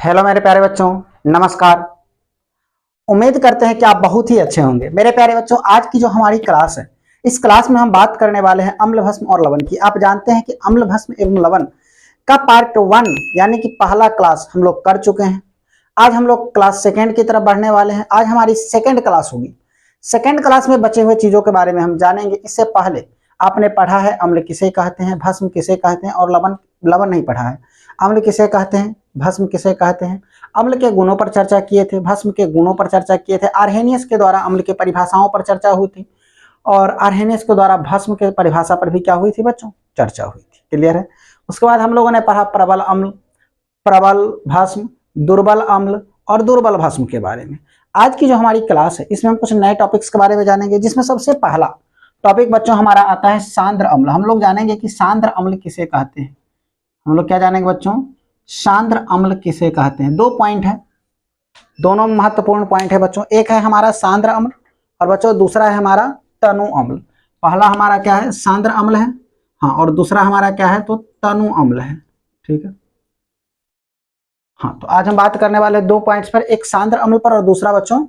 Hello मेरे प्यारे बच्चों, नमस्कार। उम्मीद करते हैं कि आप बहुत ही अच्छे होंगे। मेरे प्यारे बच्चों, आज की जो हमारी क्लास है, इस क्लास में हम बात करने वाले हैं अम्ल भस्म और लवण की। आप जानते हैं कि अम्ल भस्म एवं लवण का पार्ट 1 यानी कि पहला क्लास हम लोग कर चुके हैं। आज हम लोग क्लास सेकेंड की तरफ बढ़ने वाले हैं। आज हमारी सेकेंड क्लास होगी। सेकेंड क्लास में बचे हुए चीजों के बारे में हम जानेंगे। इससे पहले आपने पढ़ा है अम्ल किसे कहते हैं, भस्म किसे कहते हैं, और लवण लवण नहीं पढ़ा है। अम्ल किसे कहते हैं, भस्म किसे कहते हैं, अम्ल के गुणों पर चर्चा किए थे, भस्म के गुणों पर चर्चा किए थे। आर्हेनियस के द्वारा अम्ल की परिभाषाओं पर चर्चा हुई थी और आर्हेनियस के द्वारा भस्म के परिभाषा पर भी क्या हुई थी बच्चों, चर्चा हुई थी। क्लियर है। उसके बाद हम लोगों ने पढ़ा प्रबल अम्ल, प्रबल भस्म, दुर्बल अम्ल और दुर्बल भस्म के बारे में। आज की जो हमारी क्लास है, इसमें हम कुछ नए टॉपिक्स के बारे में जानेंगे, जिसमें सबसे पहला टॉपिक बच्चों हमारा आता है सांद्र अम्ल। हम लोग जानेंगे कि सांद्र अम्ल किसे कहते हैं। हम लोग क्या जानेंगे बच्चों, सांद्र अम्ल किसे कहते हैं। 2 पॉइंट है, दोनों महत्वपूर्ण पॉइंट है बच्चों। एक है हमारा सांद्र अम्ल और बच्चों दूसरा है हमारा तनु अम्ल। पहला हमारा क्या है, सांद्र अम्ल है, हाँ, और दूसरा हमारा क्या है, तो तनु अम्ल है। ठीक है, हाँ। तो आज हम बात करने वाले 2 पॉइंट्स पर, एक सांद्र अम्ल पर और दूसरा बच्चों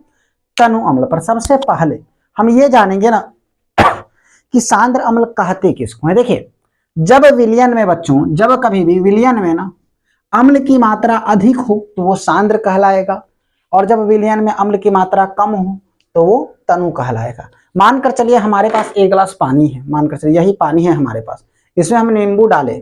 तनु अम्ल पर। सबसे पहले हम ये जानेंगे ना कि सांद्र अम्ल कहते किसको है। देखिए, जब विलयन में बच्चों, जब कभी भी विलयन में ना अम्ल की मात्रा अधिक हो तो वो सांद्र कहलाएगा, और जब विलयन में अम्ल की मात्रा कम हो तो वो तनु कहलाएगा। मानकर चलिए हमारे पास 1 गिलास पानी है, मानकर चलिए यही पानी है हमारे पास, इसमें हम नींबू डाले,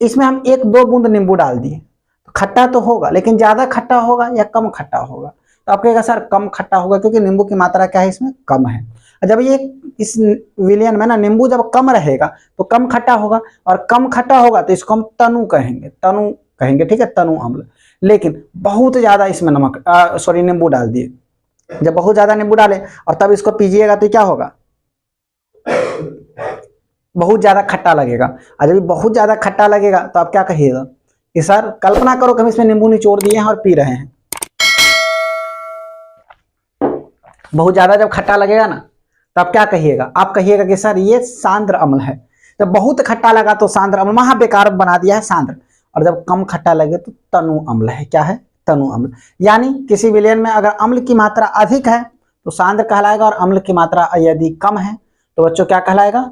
इसमें हम 1-2 बूंद नींबू डाल दिए, तो खट्टा तो होगा, लेकिन ज्यादा खट्टा होगा या कम खट्टा होगा, तो आप कहेगा सर कम खट्टा होगा, क्योंकि नींबू की मात्रा क्या है इसमें, कम है। जब ये इस विलयन में ना नींबू जब कम रहेगा तो कम खट्टा होगा, और कम खट्टा होगा तो इसको हम तनु कहेंगे, तनु कहेंगे। ठीक है, तनु अम्ल। लेकिन बहुत ज्यादा इसमें नमक सॉरी नींबू डाल दिए, जब बहुत ज्यादा नींबू डाले और तब इसको पीजिएगा तो क्या होगा, बहुत ज्यादा खट्टा लगेगा। और जब बहुत ज्यादा खट्टा लगेगा तो आप क्या कहिएगा कि सर कल्पना करो कि हम इसमें नींबू निचोड़ दिए हैं और पी रहे हैं। बहुत ज्यादा जब खट्टा लगेगा ना तो आप क्या कहिएगा, आप कहिएगा कि सर ये सांद्र अम्ल है। जब बहुत खट्टा लगा तो सांद्र अम्ल, वहां बेकार बना दिया है सांद्र। और जब कम खट्टा लगे तो तनु अम्ल है। क्या है, तनु अम्ल। यानी किसी विलयन में अगर अम्ल की मात्रा अधिक है तो सांद्र कहलाएगा, और अम्ल की मात्रा यदि कम है तो बच्चों क्या कहलाएगा,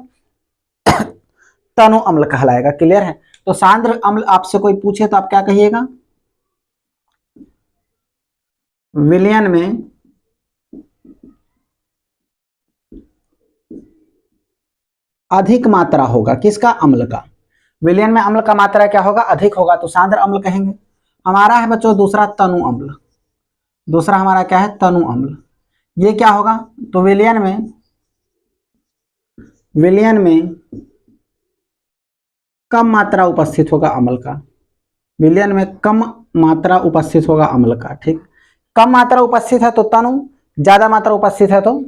तनु अम्ल कहलाएगा। क्लियर है। तो सांद्र अम्ल आपसे कोई पूछे तो आप क्या कहिएगा, विलयन में अधिक मात्रा होगा किसका, अम्ल का। विलयन में अम्ल का मात्रा क्या होगा, अधिक होगा, तो सांद्र अम्ल कहेंगे। हमारा है बच्चों दूसरा तनु अम्ल। दूसरा हमारा क्या है, तनु अम्ल। ये क्या होगा, तो विलयन में कम मात्रा उपस्थित होगा अम्ल का। विलयन में कम मात्रा उपस्थित होगा अम्ल का। ठीक, कम मात्रा उपस्थित है तो तनु, ज्यादा मात्रा उपस्थित है तो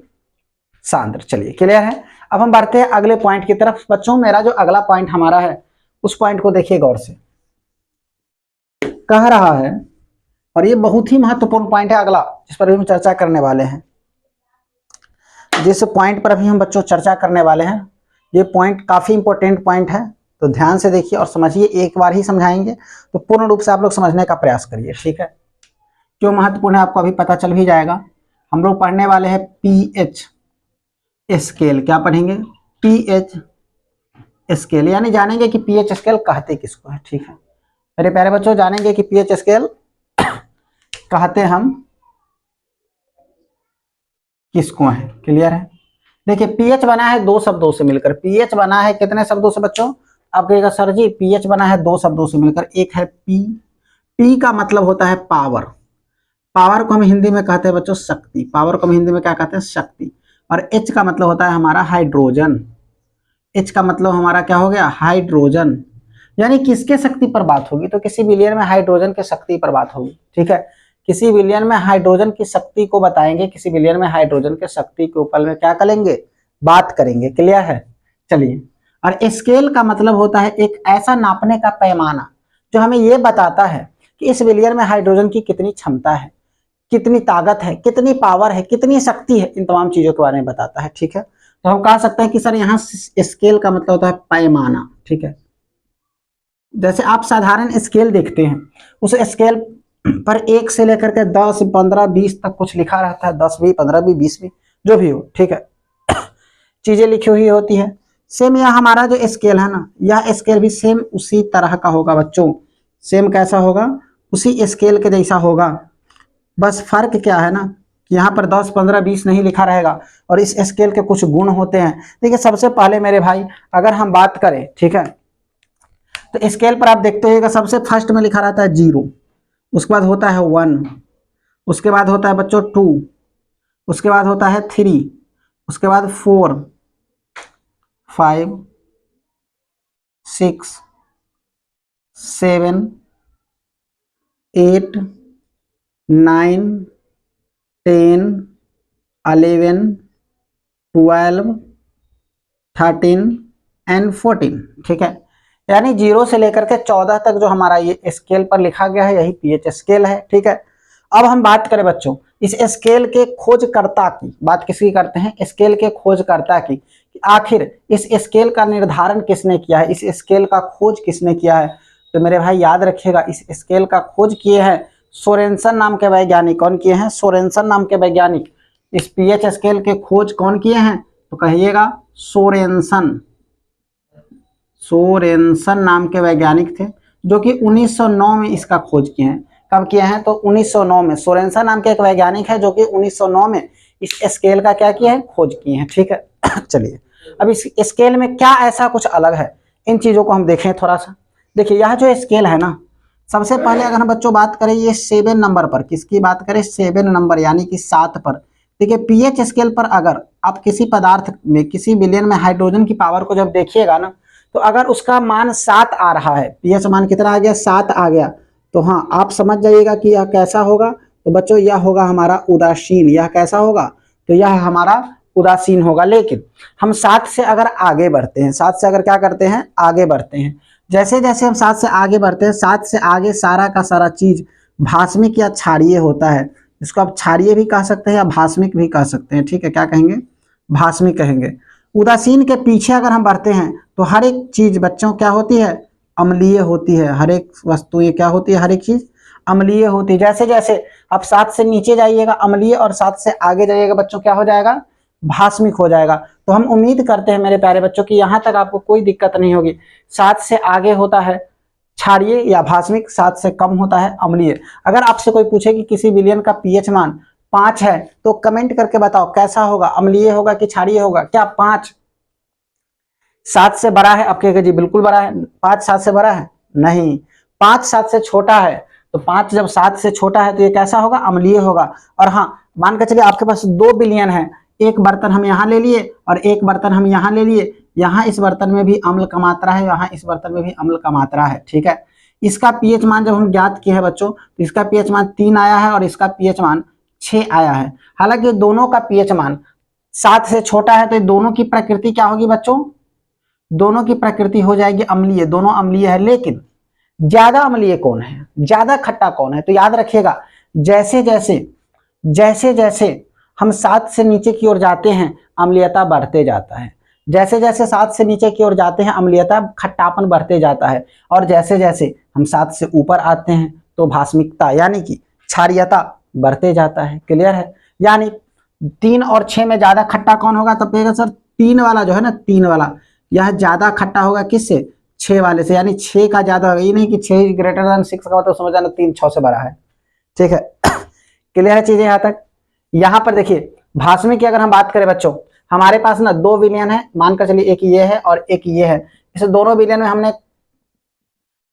सांद्र। चलिए क्लियर है। अब हम बढ़ते हैं अगले पॉइंट की तरफ। बच्चों मेरा जो अगला पॉइंट हमारा है उस पॉइंट को देखिए गौर से। कह रहा है, और ये बहुत ही महत्वपूर्ण पॉइंट है अगला, जिस पर भी हम चर्चा करने वाले हैं। जिस पॉइंट पर अभी हम बच्चों चर्चा करने वाले हैं, ये पॉइंट काफी इंपॉर्टेंट पॉइंट है, तो ध्यान से देखिए और समझिए। एक बार ही समझाएंगे तो पूर्ण रूप से आप लोग समझने का प्रयास करिए। ठीक है, क्यों महत्वपूर्ण है आपको अभी पता चल भी जाएगा। हम लोग पढ़ने वाले हैं पीएच स्केल। क्या पढ़ेंगे, पीएच स्केल, यानी जानेंगे कि पीएच स्केल कहते किसको है। ठीक है मेरे प्यारे बच्चों, जानेंगे कि पीएच स्केल कहते हम किसको है। क्लियर है। देखिए पीएच बना है 2 शब्दों से मिलकर। पीएच बना है कितने शब्दों से बच्चों, आप कहिएगा सर जी पीएच बना है 2 शब्दों से मिलकर। एक है पी, पी का मतलब होता है पावर। पावर को हम हिंदी में कहते हैं बच्चों शक्ति। पावर को हम हिंदी में क्या कहते हैं, शक्ति। और एच का मतलब होता है हमारा हाइड्रोजन। एच का मतलब हमारा क्या हो गया, हाइड्रोजन। यानी किसके शक्ति पर बात होगी, तो किसी विलयन में हाइड्रोजन के शक्ति पर बात होगी। ठीक है, किसी विलयन में हाइड्रोजन की शक्ति को बताएंगे, किसी विलयन में हाइड्रोजन के शक्ति के ऊपर में क्या करेंगे, बात करेंगे। क्लियर है। चलिए, और स्केल का मतलब होता है एक ऐसा नापने का पैमाना जो हमें यह बताता है कि इस विलयन में हाइड्रोजन की कितनी क्षमता है, कितनी ताकत है, कितनी पावर है, कितनी शक्ति है, इन तमाम चीजों के बारे में बताता है। ठीक है, तो हम कह सकते हैं कि सर यहाँ स्केल का मतलब होता है पैमाना। ठीक है, जैसे आप साधारण स्केल देखते हैं, उस स्केल पर 1 से लेकर के 10, 15, 20 तक कुछ लिखा रहता है, 10 भी, 15 भी, 20 भी, जो भी हो, ठीक है, चीजें लिखी हुई होती है। सेम यह हमारा जो स्केल है ना, यह स्केल भी सेम उसी तरह का होगा बच्चों। सेम कैसा होगा? उसी स्केल के जैसा होगा। बस फर्क क्या है ना कि यहाँ पर 10, 15, 20 नहीं लिखा रहेगा और इस स्केल के कुछ गुण होते हैं। देखिए सबसे पहले मेरे भाई अगर हम बात करें, ठीक है, तो स्केल पर आप देखते होगा सबसे फर्स्ट में लिखा रहता है 0, उसके बाद होता है 1, उसके बाद होता है बच्चों 2, उसके बाद होता है 3, उसके बाद 4, 5, 6, 7, 8, 9, 10, 11, 12, 13 एंड 14, ठीक है। यानी 0 से लेकर के 14 तक जो हमारा ये स्केल पर लिखा गया है यही पीएच स्केल है, ठीक है। अब हम बात करें बच्चों इस स्केल के खोजकर्ता की, बात किसकी करते हैं? स्केल के खोजकर्ता की। आखिर इस स्केल का निर्धारण किसने किया है, इस स्केल का खोज किसने किया है? तो मेरे भाई याद रखिएगा इस स्केल का खोज किए हैं सोरेनसन नाम के वैज्ञानिक। कौन किए हैं? सोरेनसन नाम के वैज्ञानिक। इस पीएच स्केल के खोज कौन किए हैं? तो कहिएगा सोरेनसन। सोरेनसन नाम के वैज्ञानिक थे जो कि 1909 में इसका खोज किए हैं। कब किए हैं? तो 1909 में। सोरेनसन नाम के एक वैज्ञानिक है जो कि 1909 में इस स्केल का क्या किया है? खोज किए हैं, ठीक है। चलिए अब इस स्केल में क्या ऐसा कुछ अलग है, इन चीजों को हम देखें थोड़ा सा। देखिए यह जो स्केल है ना, सबसे पहले अगर हम बच्चों बात करें ये 7 नंबर पर, किसकी बात करें? 7 नंबर यानी कि 7 पर। देखिए पीएच स्केल पर अगर आप किसी पदार्थ में किसी विलयन में हाइड्रोजन की पावर को जब देखिएगा ना, तो अगर उसका मान 7 आ रहा है, पीएच मान कितना आ गया? 7 आ गया, तो हाँ आप समझ जाइएगा कि यह कैसा होगा। तो बच्चों यह होगा हमारा उदासीन। यह कैसा होगा? तो यह हमारा उदासीन होगा। लेकिन हम 7 से अगर आगे बढ़ते हैं, 7 से अगर क्या करते हैं? आगे बढ़ते हैं। जैसे जैसे हम 7 से आगे बढ़ते हैं, 7 से आगे सारा का सारा चीज भास्मिक या क्षारीय होता है। इसको आप क्षारीय भी कह सकते हैं या भास्मिक भी कह सकते हैं, ठीक है। क्या कहेंगे? भास्मिक कहेंगे। उदासीन के पीछे अगर हम बढ़ते हैं तो हर एक चीज बच्चों क्या होती है? अम्लीय होती है। हर एक वस्तु ये क्या होती है? हर एक चीज अम्लीय होती है। जैसे जैसे आप 7 से नीचे जाइएगा अम्लीय और 7 से आगे जाइएगा बच्चों क्या हो जाएगा? भास्मिक हो जाएगा। तो हम उम्मीद करते हैं मेरे प्यारे बच्चों की यहाँ तक आपको कोई दिक्कत नहीं होगी। 7 से आगे होता है क्षारीय या भास्मिक, 7 से कम होता है अम्लीय। अगर आपसे कोई पूछे कि किसी विलयन का पीएच मान 5 है तो कमेंट करके बताओ कैसा होगा? अम्लीय होगा कि क्षारीय होगा? क्या 5 7 से बड़ा है? आप कहेंगे जी बिल्कुल बड़ा है। 5 7 से बड़ा है? नहीं, 5 7 से छोटा है। तो 5 जब 7 से छोटा है तो ये कैसा होगा? अम्लीय होगा। और हाँ मान के चलिए आपके पास 2 विलयन है, एक बर्तन हम यहाँ ले लिए और एक बर्तन हम यहाँ ले लिए। यहाँ इस बर्तन में भी अम्ल का मात्रा है, यहाँ इस बर्तन में भी अम्ल का मात्रा है, ठीक है। इसका पीएच मान जब हम ज्ञात किए हैं बच्चों तो इसका पीएच मान 3 आया है और इसका पीएच मान 6 आया है। हालांकि दोनों का पीएच मान 7 से छोटा है तो दोनों की प्रकृति क्या होगी बच्चों? दोनों की प्रकृति हो जाएगी अम्लीय। दोनों अम्लीय है, लेकिन ज्यादा अम्लीय कौन है? ज्यादा खट्टा कौन है? तो याद रखिएगा जैसे जैसे जैसे जैसे हम 7 से नीचे की ओर जाते हैं अम्लीयता बढ़ते जाता है। जैसे जैसे 7 से नीचे की ओर जाते हैं अम्लीयता खट्टापन बढ़ते जाता है। और जैसे जैसे हम 7 से ऊपर आते हैं तो भास्मिकता यानी कि क्षारीयता बढ़ते जाता है। क्लियर है? यानी 3 और 6 में ज्यादा खट्टा कौन होगा? तब कहेगा सर 3 वाला जो है ना, 3 वाला यह ज्यादा खट्टा होगा किससे? 6 वाले से। यानी 6 का ज्यादा होगा। ये नहीं कि 6 ग्रेटर देन 6 का मतलब समझ जाना 3 6 से बड़ा है, ठीक है। क्लियर है चीजें यहाँ तक? यहाँ पर देखिए भास्मिक की अगर हम बात करें बच्चों, हमारे पास ना 2 विलयन है, मानकर चलिए एक ये है और एक ये है। इस दोनों विलयन में हमने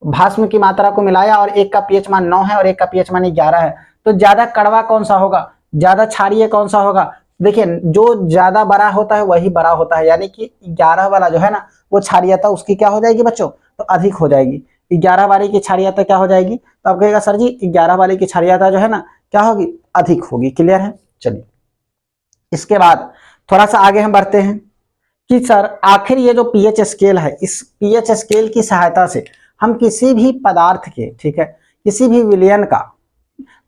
भास्म की मात्रा को मिलाया और एक का पीएच मान 9 है और एक का पीएच मान 11 है। तो ज्यादा कड़वा कौन सा होगा? ज्यादा क्षारीय कौन सा होगा? देखिए जो ज्यादा बड़ा होता है वही बड़ा होता है। यानी कि 11 वाला जो है ना वो क्षारीयता उसकी क्या हो जाएगी बच्चों? तो अधिक हो जाएगी। 11 वाले की क्षारीयता क्या हो जाएगी? तो आप कहेगा सर जी 11 वाले की क्षारीयता जो है ना क्या होगी? अधिक होगी। क्लियर है? चलिए इसके बाद थोड़ा सा आगे हम बढ़ते हैं कि सर आखिर ये जो पीएच स्केल है, इस पीएच स्केल की सहायता से हम किसी भी पदार्थ के, ठीक है, किसी भी विलयन का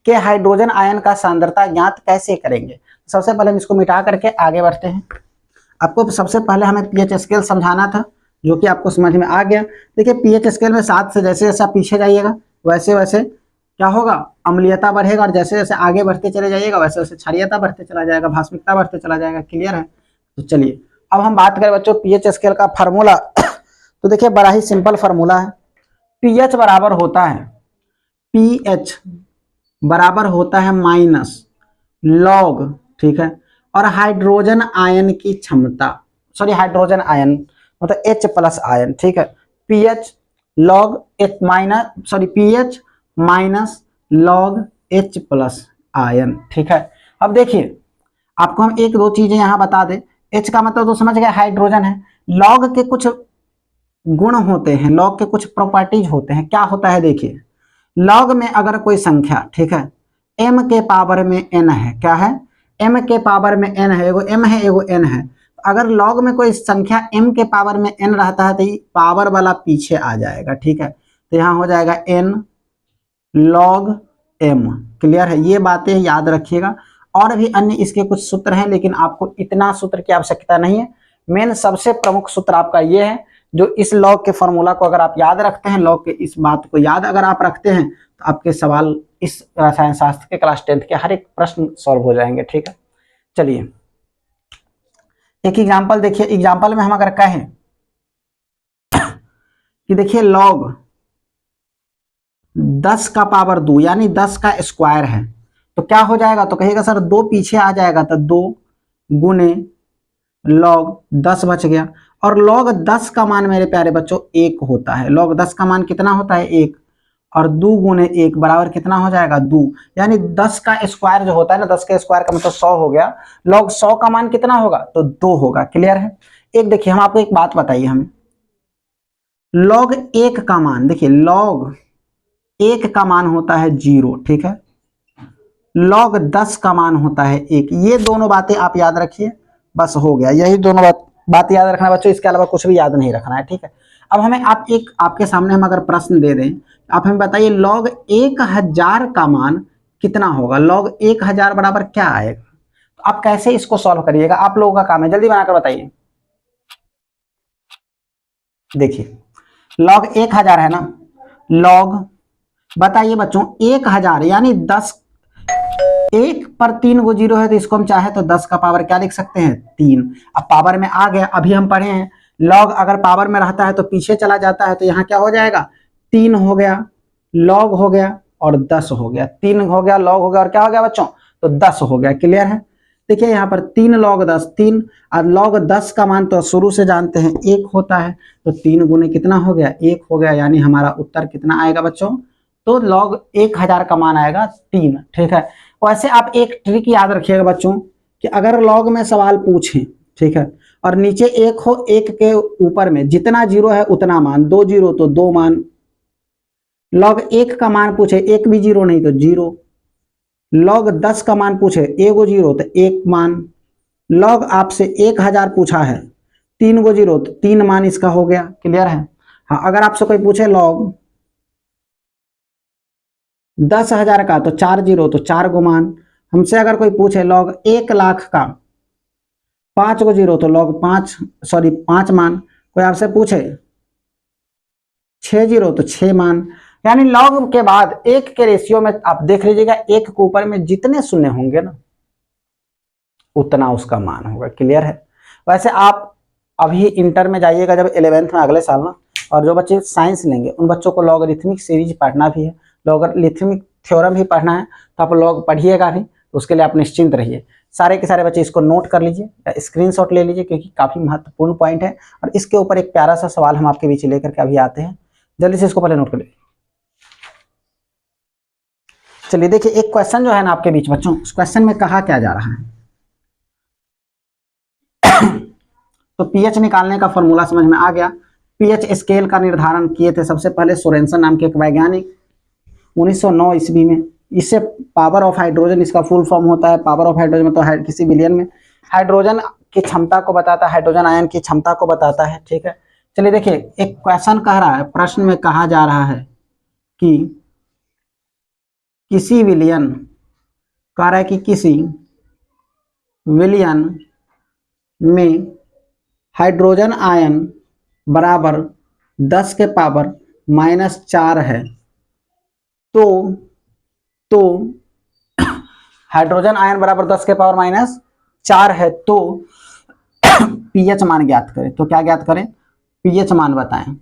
के हाइड्रोजन आयन का सांद्रता ज्ञात कैसे करेंगे? सबसे पहले हम इसको मिटा करके आगे बढ़ते हैं। आपको सबसे पहले हमें पीएच स्केल समझाना था जो कि आपको समझ में आ गया। देखिए पीएच स्केल में 7 से जैसे जैसे आप पीछे जाइएगा वैसे वैसे क्या होगा, अम्लीयता बढ़ेगा, और जैसे जैसे आगे बढ़ते चले जाइएगा वैसे वैसे क्षारीयता बढ़ते चला जाएगा, भास्मिकता बढ़ते चला जाएगा। क्लियर है? तो चलिए अब हम बात करें बच्चों पीएच स्केल का फार्मूला। तो देखिए बड़ा ही सिंपल फार्मूला है। पीएच बराबर होता है, पीएच बराबर होता है माइनस लॉग, ठीक है, और हाइड्रोजन आयन की क्षमता, सॉरी हाइड्रोजन आयन मतलब H प्लस आयन, ठीक है, pH log H minus, sorry pH minus log H plus ion, ठीक है। अब देखिए आपको हम एक दो चीजें यहां बता दें। H का मतलब तो समझ गए हाइड्रोजन है, लॉग के कुछ गुण होते हैं, लॉग के कुछ प्रॉपर्टीज होते हैं। क्या होता है देखिए, लॉग में अगर कोई संख्या, ठीक है, m के पावर में n है, क्या है, m के पावर में n है, एगो m है एगो n है, अगर लॉग में कोई संख्या m के पावर में n रहता है तो ये पावर वाला पीछे आ जाएगा, ठीक है, तो यहाँ हो जाएगा n log m। क्लियर है? ये बातें याद रखिएगा। और भी अन्य इसके कुछ सूत्र हैं, लेकिन आपको इतना सूत्र की आवश्यकता नहीं है। मेन सबसे प्रमुख सूत्र आपका ये है, जो इस लॉग के फॉर्मूला को अगर आप याद रखते हैं, लॉग के इस बात को याद अगर आप रखते हैं, तो आपके सवाल इस रसायन शास्त्र के क्लास 10th के हर एक प्रश्न सॉल्व हो जाएंगे। ठीक है, चलिए एक एग्जाम्पल देखिए। एग्जाम्पल में हम अगर कहें कि देखिए लॉग 10 का पावर 2 यानी 10 का स्क्वायर है, तो क्या हो जाएगा, तो कहिएगा सर 2 पीछे आ जाएगा, तो 2 गुने लॉग 10 बच गया। और लॉग 10 का मान मेरे प्यारे बच्चों 1 होता है। लॉग 10 का मान कितना होता है, 1, और 2 गुने 1 बराबर कितना हो जाएगा, 2, यानी 10 का स्क्वायर जो होता है ना, 10 का स्क्वायर का मतलब 100 हो गया। लॉग 100 का मान कितना होगा, तो 2 होगा। क्लियर है? एक देखिए हम आपको एक बात बताइए, हमें लॉग 1 का मान, देखिए लॉग 1 का मान होता है 0, ठीक है, लॉग 10 का मान होता है 1। ये दोनों बातें आप याद रखिए, बस हो गया। यही दोनों बात याद रखना बच्चों, इसके अलावा कुछ भी याद नहीं रखना है। ठीक है, अब हमें आप एक आपके सामने हम अगर प्रश्न दे दें, आप हमें बताइए लॉग 1000 का मान कितना होगा। लॉग 1000 बराबर क्या आएगा, तो आप कैसे इसको सॉल्व करिएगा, आप लोगों का काम है, जल्दी बनाकर बताइए। देखिए लॉग 1000 है ना, लॉग बताइए बच्चों 1000 यानी 10, 1 पर 3 गो जीरो है, तो इसको हम चाहे तो 10 का पावर क्या लिख सकते हैं, 3। अब पावर में आ गया, अभी हम पढ़े हैं लॉग अगर पावर में रहता है तो पीछे चला जाता है, तो यहाँ क्या हो जाएगा, 3 हो गया, लॉग हो गया और 10 हो गया। 3 हो गया, लॉग हो गया और क्या हो गया बच्चों, तो 10 हो गया। क्लियर है? देखिए यहाँ पर 3 लॉग 10, 3 और लॉग 10 का मान तो शुरू से जानते हैं 1 होता है, तो 3 गुने कितना हो गया, 1 हो गया, यानी हमारा उत्तर कितना आएगा बच्चों, तो लॉग 1000 का मान आएगा 3। ठीक है, वैसे आप एक ट्रिक याद रखिएगा बच्चों, कि अगर लॉग में सवाल पूछें, ठीक है, और नीचे 1 हो, 1 के ऊपर में जितना जीरो है उतना मान, 2 जीरो तो 2 मान, लॉग 1 का मान पूछे, 1 भी जीरो नहीं तो 0, लॉग 10 का मान पूछे, 1 जीरो तो 1 मान, लॉग आपसे 1000 पूछा है, 3 गो जीरो तो 3 मान इसका हो गया। क्लियर है? हाँ, अगर आपसे कोई पूछे लॉग 10,000 का, तो 4 जीरो तो 4 गो मान। हमसे अगर कोई पूछे लॉग 1,00,000 का, 5 गो जीरो तो लॉग 5, सॉरी 5 मान। कोई आपसे पूछे 6 जीरो तो 6 मान। यानी लॉग के बाद 1 के रेशियो में आप देख लीजिएगा, 1 के ऊपर में जितने शून्य होंगे ना उतना उसका मान होगा। क्लियर है? वैसे आप अभी इंटर में जाइएगा जब 11th में अगले साल ना, और जो बच्चे साइंस लेंगे उन बच्चों को लॉगरिथमिक सीरीज पढ़ना भी है, लॉगरिथमिक थ्योरम भी पढ़ना है, तो आप लॉग पढ़िएगा भी, तो उसके लिए आप निश्चिंत रहिए। सारे के सारे बच्चे इसको नोट कर लीजिए या स्क्रीनशॉट ले लीजिए, क्योंकि काफी महत्वपूर्ण पॉइंट है। और इसके ऊपर एक प्यारा सा सवाल हम आपके बीच लेकर के अभी आते हैं, जल्दी से इसको पहले नोट कर लीजिए। चलिए देखिए एक क्वेश्चन जो है ना आपके बीच बच्चों, उस क्वेश्चन में कहा क्या जा रहा है। तो पीएच निकालने का फॉर्मूला समझ में आ गया। पीएच स्केल का निर्धारण किए थे सबसे पहले सोरेनसन नाम के एक वैज्ञानिक 1909 ईस्वी में। इससे पावर ऑफ हाइड्रोजन इसका फुल फॉर्म होता है। पावर ऑफ हाइड्रोजन मतलब किसी विलियन में हाइड्रोजन की क्षमता को बताता है, हाइड्रोजन आयन की क्षमता को बताता है। ठीक है, चलिए देखिए एक क्वेश्चन कह रहा है, प्रश्न में कहा जा रहा है कि किसी विलियन, कह रहा है कि किसी विलियन में हाइड्रोजन आयन बराबर 10 के पावर -4 है, तो तो हाइड्रोजन आयन बराबर 10 के पावर माइनस 4 है, तो पीएच मान ज्ञात करें। तो क्या ज्ञात करें? पीएच मान बताएं।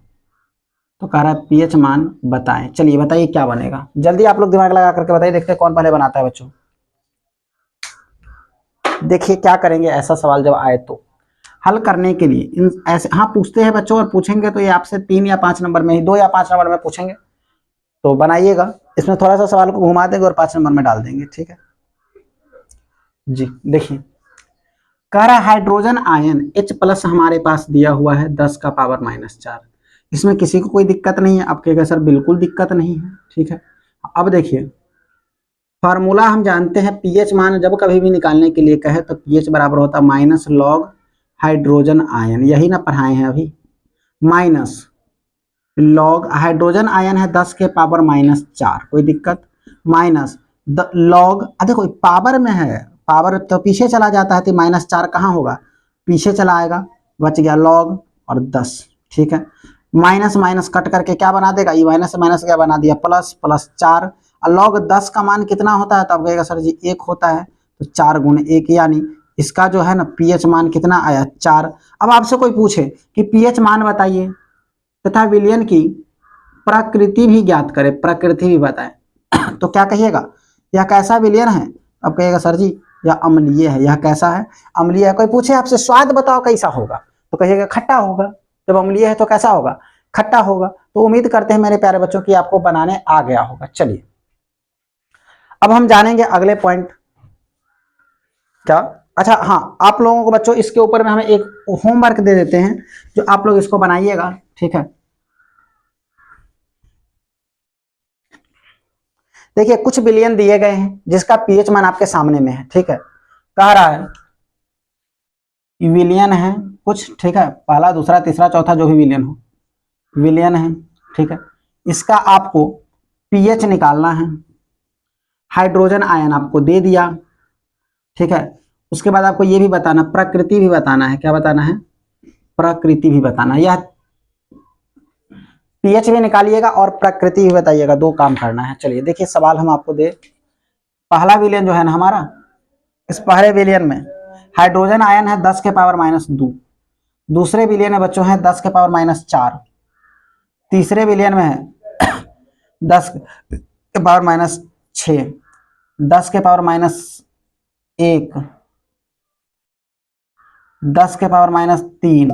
तो कह रहा है पीएच मान बताएं। चलिए बताइए क्या बनेगा, जल्दी आप लोग दिमाग लगा करके बताइए, देखते हैं कौन पहले बनाता है बच्चों। देखिए क्या करेंगे, ऐसा सवाल जब आए तो हल करने के लिए इन ऐसे हाँ पूछते हैं बच्चों, और पूछेंगे तो ये आपसे 3 या 5 नंबर में ही, 2 या 5 नंबर में पूछेंगे, तो बनाइएगा। इसमें थोड़ा सा सवाल को घुमा देंगे और 5 नंबर में डाल देंगे, ठीक है जी। देखिए कह रहा हाइड्रोजन आयन H प्लस हमारे पास दिया हुआ है 10 का पावर माइनस 4। इसमें किसी को कोई दिक्कत नहीं है? आप कहेगा सर बिल्कुल दिक्कत नहीं है, ठीक है। अब देखिए फार्मूला हम जानते हैं, पीएच मान जब कभी भी निकालने के लिए कहे तो पीएच बराबर होता है माइनस लॉग हाइड्रोजन आयन, यही ना पढ़ाए हैं अभी, माइनस लॉग हाइड्रोजन आयन है 10 के पावर माइनस 4, कोई दिक्कत, माइनस लॉग, देखो पावर में है, पावर तो पीछे चला जाता है, तो माइनस 4 कहाँ होगा, पीछे चला आएगा, बच गया लॉग और 10, ठीक है। माइनस माइनस कट करके क्या बना देगा, ये माइनस से माइनस क्या बना दिया, प्लस, प्लस 4, और लॉग 10 का मान कितना होता है, तब कहेगा सर जी 1 होता है, तो 4 गुणे 1, यानी इसका जो है ना पीएच मान कितना आया, 4। अब आपसे कोई पूछे कि पीएच मान बताइए तथा विलयन की प्रकृति भी ज्ञात करें, प्रकृति भी बताएं तो क्या कहिएगा, यह कैसा विलयन है, अब कहिएगा सर जी यह अम्लीय है। यह कैसा है, अम्लीय है। कोई पूछे आपसे स्वाद बताओ कैसा होगा, तो कहिएगा खट्टा होगा। जब अम्लीय है तो कैसा होगा, खट्टा होगा। तो उम्मीद करते हैं मेरे प्यारे बच्चों की आपको बनाने आ गया होगा। चलिए अब हम जानेंगे अगले पॉइंट क्या, अच्छा हाँ, आप लोगों को बच्चों इसके ऊपर में हमें एक होमवर्क दे देते हैं, जो आप लोग इसको बनाइएगा, ठीक है। देखिए कुछ विलयन दिए गए हैं जिसका पीएच मान आपके सामने में है, ठीक है। कह रहा है विलयन है कुछ, ठीक है, पहला दूसरा तीसरा चौथा जो भी विलयन हो, विलयन है, ठीक है। इसका आपको पीएच निकालना है। हाइड्रोजन आयन आपको दे दिया, ठीक है। उसके बाद आपको ये भी बताना, प्रकृति भी बताना है। क्या बताना है, प्रकृति भी बताना है। यह पीएच भी निकालिएगा और प्रकृति भी बताइएगा, 2 काम करना है। चलिए देखिए सवाल हम आपको दे, पहला विलयन जो है ना हमारा, इस पहले विलयन में हाइड्रोजन आयन है 10 के पावर माइनस 2, दूसरे विलयन में बच्चों है 10 के पावर माइनस 4, तीसरे विलयन में है 10 के पावर माइनस 6, 10 के पावर माइनस 1, 10 के पावर माइनस 3,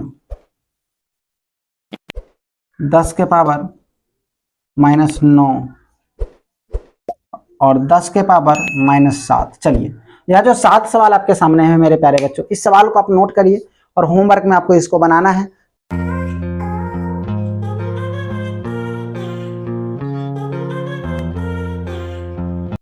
10 के पावर माइनस 9 और 10 के पावर माइनस 7। चलिए यह जो 7 सवाल आपके सामने है मेरे प्यारे बच्चों, इस सवाल को आप नोट करिए और होमवर्क में आपको इसको बनाना है।